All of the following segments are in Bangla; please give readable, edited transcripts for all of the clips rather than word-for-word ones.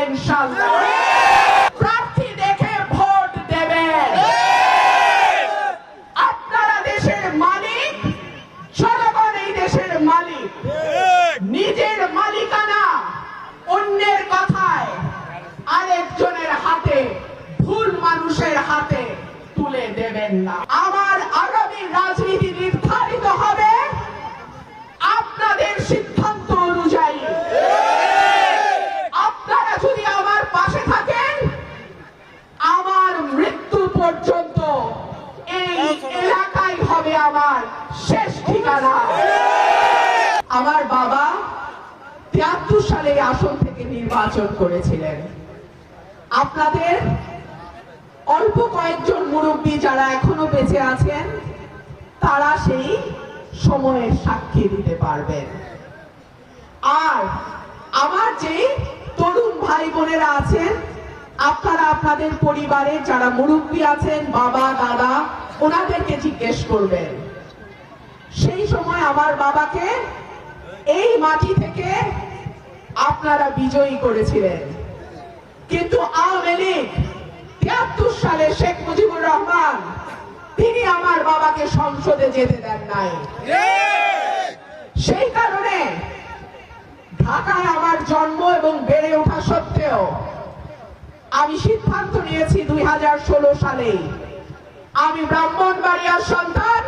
ইনশাআল্লাহ। প্রার্থী দেখে ভোট দেবেন। আপনারা দেশের মালিক, জনগণ এই দেশের মালিক। নিজের মালিকানা অন্যের কথায় আরেকজনের হাতে, ভুল মানুষের হাতে তুলে দেবেন না। আমার আগামী রাজনীতি নির্ধারিত হবে আপনাদের সিদ্ধান্ত অনুযায়ী। আপনারা যদি আমার পাশে থাকেন, আমার মৃত্যু পর্যন্ত এই এলাকায় হবে আমার শেষ ঠিকানা। আমার বাবা ৭৩ সালে আসন থেকে নির্বাচন করেছিলেন। আপনাদের অল্প কয়েকজন মুরব্বী যারা এখনো বেঁচে আছেন, তারা সেই সময়ের সাক্ষী দিতে পারবেন। আর আমার যে তরুণ ভাই বোনেরা আছেন, আপনারা আপনাদের পরিবারে যারা মুরব্বী আছেন, বাবা দাদা, ওনাদেরকে জিজ্ঞেস করবেন সেই সময় আমার বাবাকে এই মাটি থেকে আপনারা বিজয়ী করেছিলেন। কিন্তু আওয়ামী লীগ ৭৩ সালে শেখ মুজিবুর রহমান তিনি আমার বাবাকে সংসদে যেতে দেন নাই। সেই কারণে ঢাকায় আমার জন্ম এবং বেড়ে ওঠা সত্ত্বেও আমি সিদ্ধান্ত নিয়েছি ২০১৬ সালে আমি ব্রাহ্মণবাড়িয়ার সন্তান,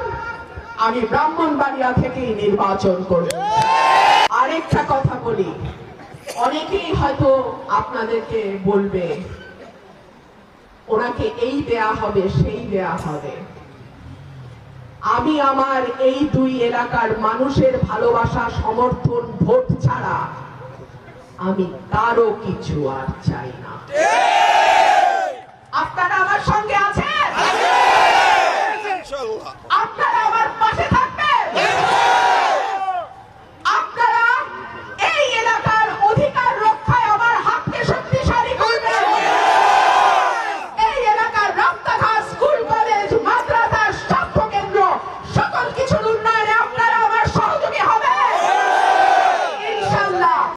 আমি ব্রাহ্মণবাড়িয়া থেকেই নির্বাচন করব। আরেকটা কথা বলি, অনেকেই হয়তো আপনাদেরকে বলবে ওনাকে এই দেয়া হবে, সেই দেয়া হবে। আমি আমার এই দুই এলাকার মানুষের ভালোবাসা, সমর্থন, ভোট ছাড়া আমি কারো কিছু আর চাই না।